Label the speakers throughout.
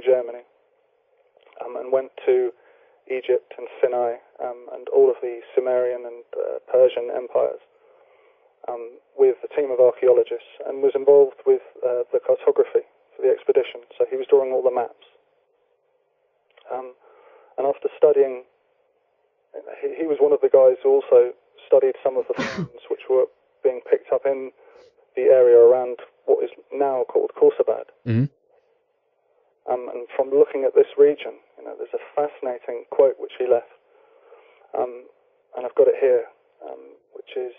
Speaker 1: Germany, and went to Egypt and Sinai and all of the Sumerian and Persian empires with a team of archaeologists, and was involved with the cartography for the expedition. So he was drawing all the maps. And after studying, he was one of the guys who also studied some of the finds which were being picked up in the area around what is now called Khorsabad.
Speaker 2: Mm-hmm.
Speaker 1: And from looking at this region, there's a fascinating quote which he left, and I've got it here, which is,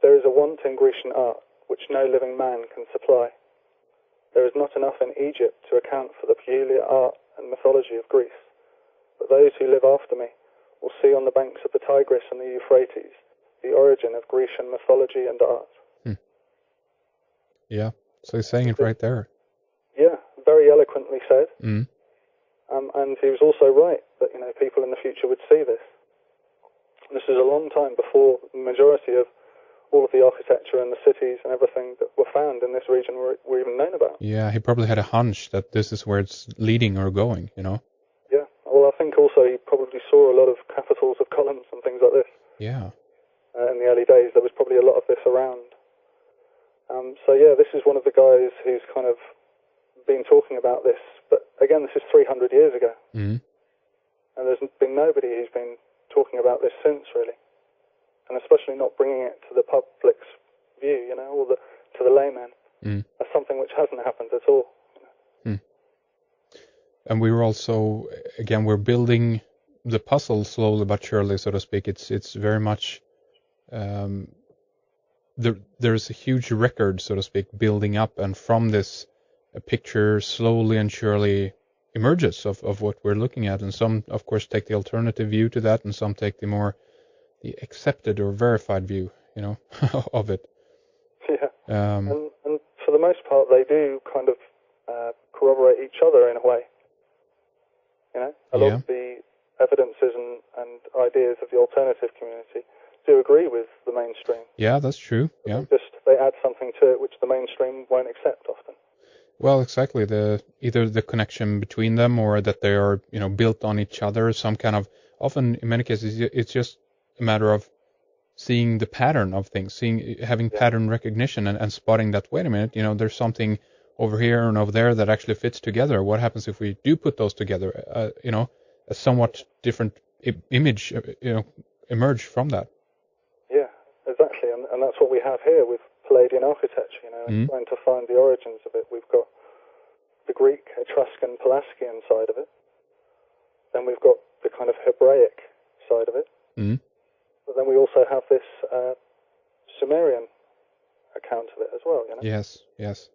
Speaker 1: "There is a want in Grecian art which no living man can supply. There is not enough in Egypt to account for the peculiar art and mythology of Greece. But those who live after me will see on the banks of the Tigris and the Euphrates the origin of Grecian mythology and art."
Speaker 2: Yeah, so he's saying it right there.
Speaker 1: Yeah, very eloquently said.
Speaker 2: Mm.
Speaker 1: And he was also right that people in the future would see this. This is a long time before the majority of all of the architecture and the cities and everything that were found in this region were even known about.
Speaker 2: Yeah, he probably had a hunch that this is where it's leading or going,
Speaker 1: Yeah, well, I think also he probably saw a lot of capitals of columns and things like this.
Speaker 2: Yeah.
Speaker 1: In the early days, there was probably a lot of this around. So yeah, this is one of the guys who's kind of been talking about this. But again, this is 300 years ago.
Speaker 2: Mm.
Speaker 1: And there's been nobody who's been talking about this since, really. And especially not bringing it to the public's view, or to the layman.
Speaker 2: Mm.
Speaker 1: That's something which hasn't happened at all.
Speaker 2: Mm. And we were also, again, we're building the puzzle slowly but surely, so to speak. It's very much, there's a huge record, so to speak, building up, and from this, a picture slowly and surely emerges of what we're looking at. And some, of course, take the alternative view to that, and some take the accepted or verified view, of it.
Speaker 1: Yeah. And for the most part, they do kind of corroborate each other in a way. A lot of the evidences and ideas of the alternative community do agree with the mainstream.
Speaker 2: Yeah, that's true. Yeah.
Speaker 1: They add something to it which the mainstream won't accept often.
Speaker 2: Well, exactly. Either the connection between them, or that they are, built on each other. Some kind of, often in many cases, it's just a matter of seeing the pattern of things, having pattern recognition and spotting that, wait a minute, there's something over here and over there that actually fits together. What happens if we do put those together? A somewhat different image, emerge from that.
Speaker 1: Yeah, exactly. And that's what we have here with Palladian architecture, and trying to find the origins of it. We've got the Greek, Etruscan, Pelasgian side of it. Then we've got the kind of Hebraic side of it.
Speaker 2: Mm.
Speaker 1: But then we also have this Sumerian account of it as well,
Speaker 2: Yes.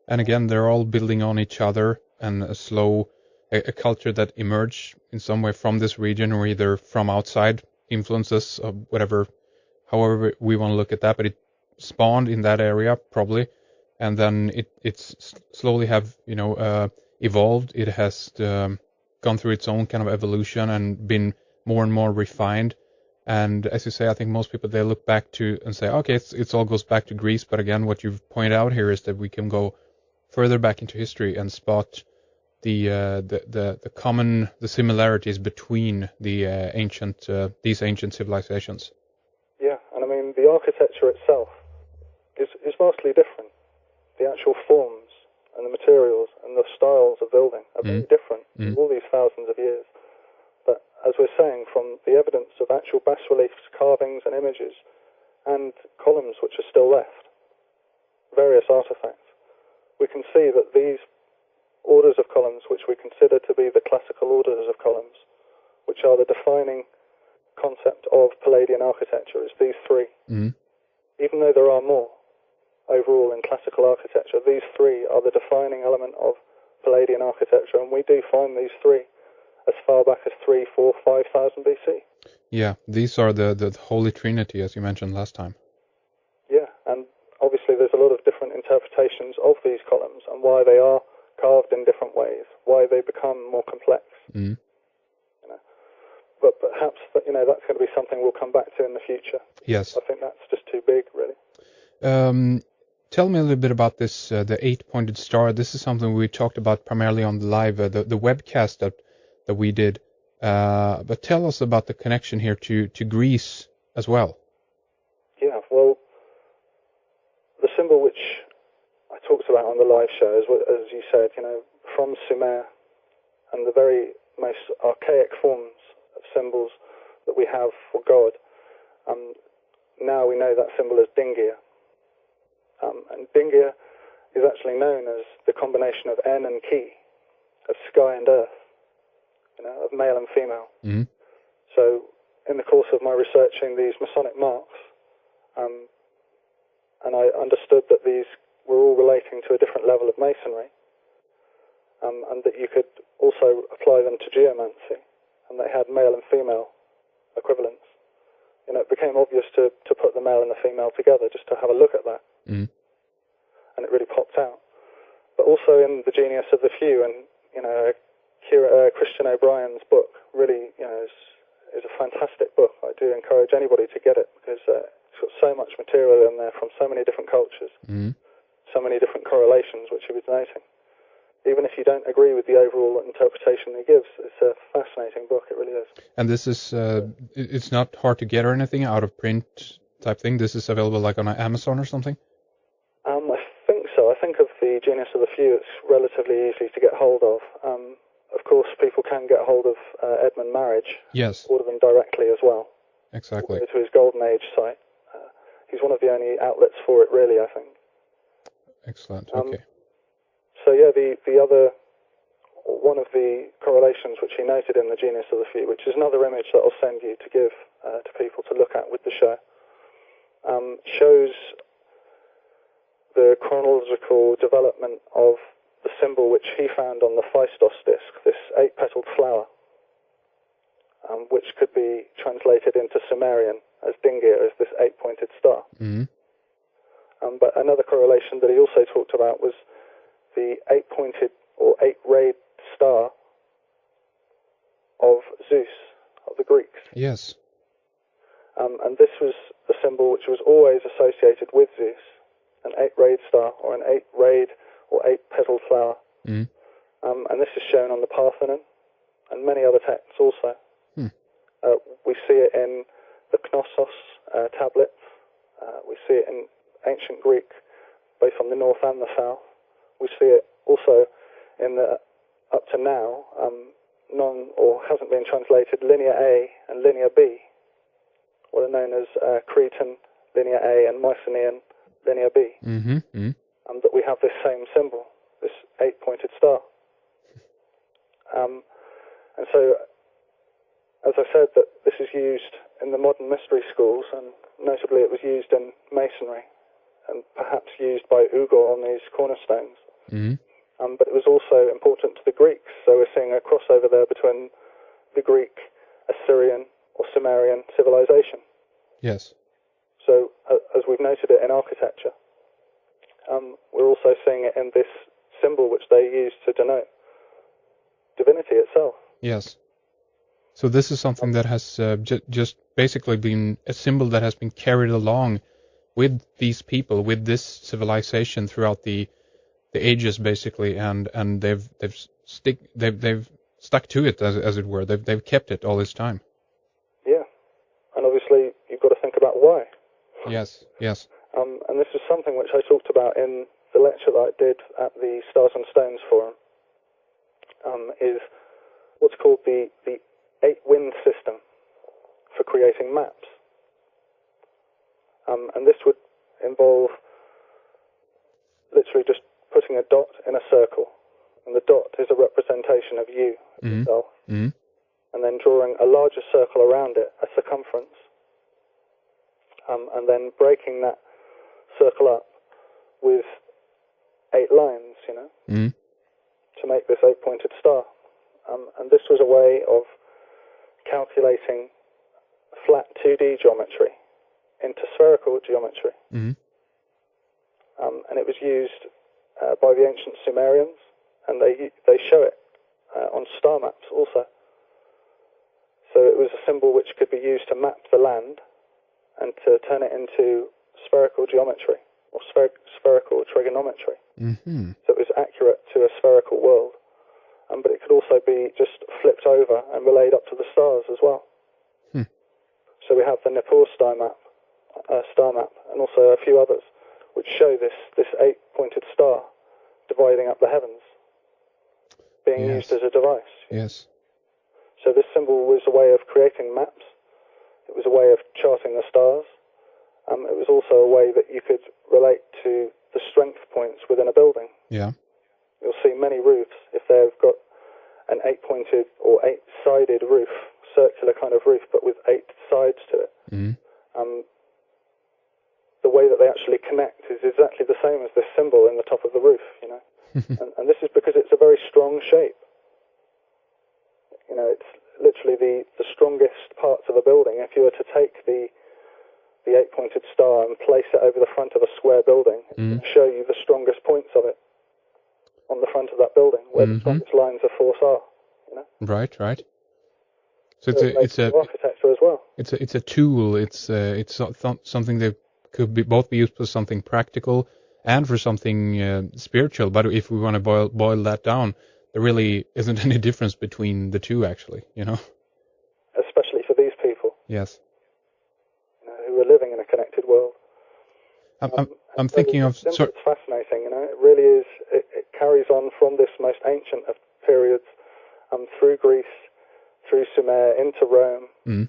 Speaker 2: And again, they're all building on each other, and a culture that emerged in some way from this region, or either from outside influences of whatever, however we want to look at that, but it spawned in that area probably, and then it's slowly have evolved. It has gone through its own kind of evolution and been more and more refined. And as you say, I think most people, they look back to and say, okay, it all goes back to Greece. But again, what you've pointed out here is that we can go further back into history and spot the similarities between these ancient civilizations.
Speaker 1: Yeah, and I mean the architecture itself is vastly different. The actual forms and the materials and the styles of building are very different in all these thousands of years. But as we're saying, from the evidence of actual bas-reliefs, carvings and images, and columns which are still left, various artifacts, we can see that these orders of columns, which we consider to be the classical orders of columns, which are the defining concept of Palladian architecture, is these three.
Speaker 2: Mm.
Speaker 1: Even though there are more overall in classical architecture, these three are the defining element of Palladian architecture, and we do find these three as far back as 3, 4, 5,000 BC.
Speaker 2: Yeah, these are the Holy Trinity, as you mentioned last time.
Speaker 1: Yeah, and obviously there's a lot of different interpretations of these columns and why they are carved in different ways, why they become more complex.
Speaker 2: Mm.
Speaker 1: But perhaps that's going to be something we'll come back to in the future.
Speaker 2: Yes.
Speaker 1: I think that's just too big, really.
Speaker 2: tell me a little bit about this, the 8-pointed star. This is something we talked about primarily on the live, the webcast that we did. But tell us about the connection here to Greece as well.
Speaker 1: Yeah, well, the symbol which I talked about on the live show, as you said, from Sumer and the very most archaic forms of symbols that we have for God, now we know that symbol as Dingia. And Dingia is actually known as the combination of En and Ki, of sky and earth, of male and female.
Speaker 2: Mm-hmm.
Speaker 1: So in the course of my researching these Masonic marks, and I understood that these were all relating to a different level of Masonry, and that you could also apply them to geomancy, and they had male and female equivalents. It became obvious to put the male and the female together, just to have a look at that.
Speaker 2: Mm.
Speaker 1: And it really popped out. But also in The Genius of the Few, and Christian O'Brien's book really is a fantastic book. I do encourage anybody to get it, because it's got so much material in there from so many different cultures, so many different correlations which he was noting. Even if you don't agree with the overall interpretation he gives, it's a fascinating book, it really is. And
Speaker 2: this is, it's not hard to get or anything, out of print type thing? This is available like on Amazon or something?
Speaker 1: I think so. I think of The Genius of the Few, it's relatively easy to get hold of. Of course, people can get hold of Edmund Marriage.
Speaker 2: Yes.
Speaker 1: Order them directly as well.
Speaker 2: Exactly.
Speaker 1: Go to his Golden Age site. He's one of the only outlets for it, really, I think.
Speaker 2: Excellent. Okay.
Speaker 1: So yeah, one of the correlations which he noted in The Genius of the Few, which is another image that I'll send you to give to people to look at with the show, shows the chronological development of the symbol which he found on the Phaistos disc, this 8-petaled flower, which could be translated into Sumerian as Dingia, as this 8-pointed star.
Speaker 2: Mm-hmm.
Speaker 1: But another correlation that he also talked about was the 8-pointed or 8-rayed star of Zeus, of the Greeks.
Speaker 2: Yes.
Speaker 1: And this was a symbol which was always associated with Zeus, an 8-rayed star, or an 8-rayed or 8-petaled flower.
Speaker 2: Mm.
Speaker 1: And this is shown on the Parthenon and many other texts also. We see it in the Knossos tablets. We see it in ancient Greek, both on the north and the south. We see it also in the, up to now, hasn't been translated, Linear A and Linear B, what are known as Cretan Linear A and Mycenaean Linear B.
Speaker 2: Mm-hmm. Mm-hmm.
Speaker 1: That we have this same symbol, this 8-pointed star. And so, as I said, that this is used in the modern mystery schools, and notably it was used in Masonry, and perhaps used by Ugor on these cornerstones.
Speaker 2: Mm-hmm.
Speaker 1: But it was also important to the Greeks, so we're seeing a crossover there between the Greek, Assyrian, or Sumerian civilization.
Speaker 2: Yes.
Speaker 1: So, as we've noted it in architecture, we're also seeing it in this symbol which they use to denote divinity itself.
Speaker 2: Yes. So this is something that has just basically been a symbol that has been carried along with these people, with this civilization throughout the ages, basically, and they've stuck to it, as it were. They've kept it all this time.
Speaker 1: Yeah, and obviously you've got to think about why.
Speaker 2: Yes. Yes.
Speaker 1: And this is something which I talked about in the lecture that I did at the Stars and Stones Forum, is what's called the 8-wind system for creating maps. And this would involve literally just putting a dot in a circle, and the dot is a representation of you, yourself, and then drawing a larger circle around it, a circumference, and then breaking that circle up with 8 lines, to make this 8-pointed star. And this was a way of calculating flat 2D geometry into spherical geometry.
Speaker 2: Mm-hmm.
Speaker 1: And it was used by the ancient Sumerians, and they show it on star maps also. So it was a symbol which could be used to map the land and to turn it into spherical geometry or spherical trigonometry.
Speaker 2: Mm-hmm.
Speaker 1: So it was accurate to a spherical world. But it could also be just flipped over and relayed up to the stars as well.
Speaker 2: Hmm.
Speaker 1: So we have the Nippur star map, and also a few others, which show this 8-pointed star dividing up the heavens, being used as a device.
Speaker 2: Yes.
Speaker 1: So this symbol was a way of creating maps. It was a way of charting the stars. It was also a way that you could relate to the strength points within a building.
Speaker 2: Yeah.
Speaker 1: You'll see many roofs, if they've got an 8-pointed or 8-sided roof, circular kind of roof, but with 8 sides to it.
Speaker 2: Mm-hmm.
Speaker 1: The way that they actually connect is exactly the same as this symbol in the top of the roof, you know. and this is because it's a very strong shape. You know, it's literally the strongest parts of a building. If you were to take the 8-pointed star and place it over the front of a square building, it will show you the strongest points of it on the front of that building, where the strongest lines of force are. You know?
Speaker 2: Right. So
Speaker 1: it's a architecture as well.
Speaker 2: It's a tool. It's something that could both be used for something practical and for something spiritual. But if we want to boil that down, there really isn't any difference between the two, actually. You know.
Speaker 1: Especially for these people.
Speaker 2: Yes.
Speaker 1: You know, who are living in a connected world.
Speaker 2: I'm thinking of.
Speaker 1: It's fascinating. You know, it really is. It carries on from this most ancient of periods, through Greece, through Sumer, into Rome.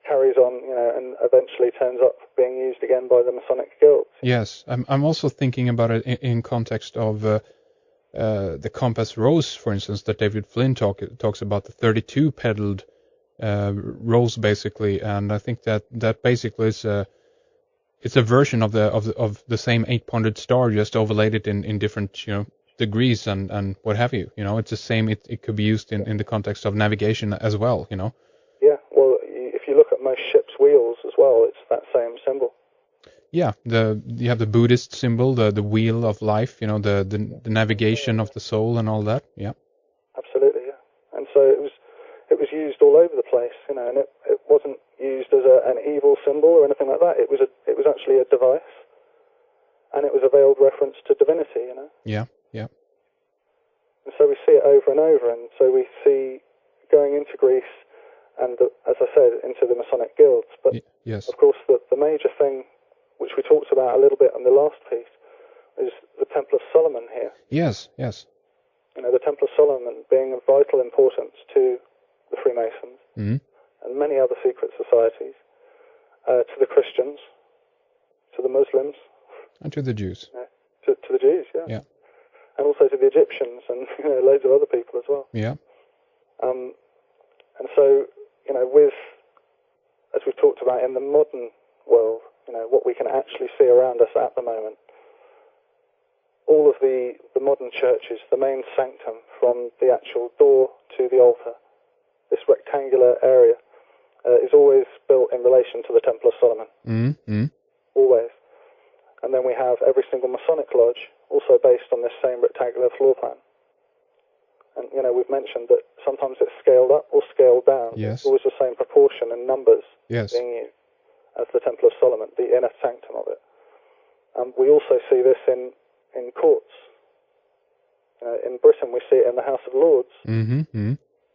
Speaker 1: Carries on, you know, and eventually turns up being used again by the Masonic guilds.
Speaker 2: Yes, I'm also thinking about it in context of the compass rose, for instance, that David Flynn talks about, the 32 pedaled rose, basically, and I think that basically is it's a version of the same 8-pointed star, just overlaid it in different, you know, degrees and what have you. You know, it's the same. It could be used in the context of navigation as well. You know.
Speaker 1: Yeah, well, if you look at most ships' wheels as well, it's that same symbol.
Speaker 2: Yeah, you have the Buddhist symbol, the wheel of life. You know, the navigation of the soul and all that. Yeah.
Speaker 1: Absolutely, yeah. And so it was used all over the place, you know, and it wasn't used as an evil symbol or anything like that. It was actually a device, and it was a veiled reference to divinity, you know.
Speaker 2: Yeah.
Speaker 1: And so we see it over and over, and so we see going into Greece, and as I said, into the Masonic guilds. But
Speaker 2: yes,
Speaker 1: of course, the major thing, which we talked about a little bit on the last piece, is the Temple of Solomon here.
Speaker 2: Yes.
Speaker 1: You know, the Temple of Solomon being of vital importance to the Freemasons and many other secret societies, to the Christians, to the Muslims,
Speaker 2: and to the Jews.
Speaker 1: To the Jews, yeah. And also to the Egyptians and, you know, loads of other people as well.
Speaker 2: Yeah.
Speaker 1: And so, you know, as we've talked about in the modern world, you know, what we can actually see around us at the moment, all of the modern churches, the main sanctum from the actual door to the altar, this rectangular area, is always built in relation to the Temple of Solomon. Always. And then we have every single Masonic lodge also based on this same rectangular floor plan. And, you know, we've mentioned that sometimes it's scaled up or scaled down.
Speaker 2: Yes.
Speaker 1: It's always the same proportion and numbers
Speaker 2: Yes.
Speaker 1: being used as the Temple of Solomon, the inner sanctum of it. We also see this in courts. In Britain, we see it in the House of Lords and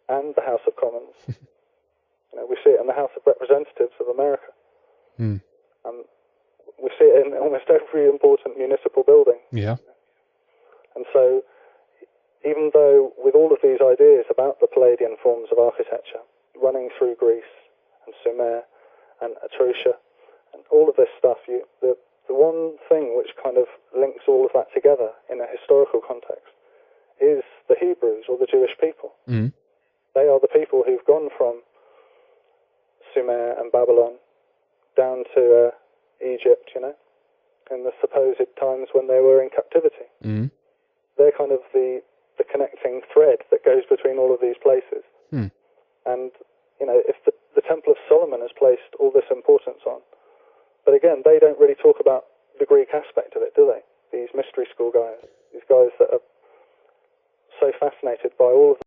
Speaker 1: the House of Commons. You know, we see it in the House of Representatives of America. We see it in almost every important municipal building.
Speaker 2: Yeah.
Speaker 1: And so, even though with all of these ideas about the Palladian forms of architecture running through Greece and Sumer and Etruria and all of this stuff, the one thing which kind of links all of that together in a historical context is the Hebrews, or the Jewish people. They are the people who've gone from Sumer and Babylon down to Egypt, you know, in the supposed times when they were in captivity. They're kind of the connecting thread that goes between all of these places. And, you know, if the Temple of Solomon has placed all this importance on, but again, they don't really talk about the Greek aspect of it, do they? These mystery school guys, these guys that are so fascinated by all of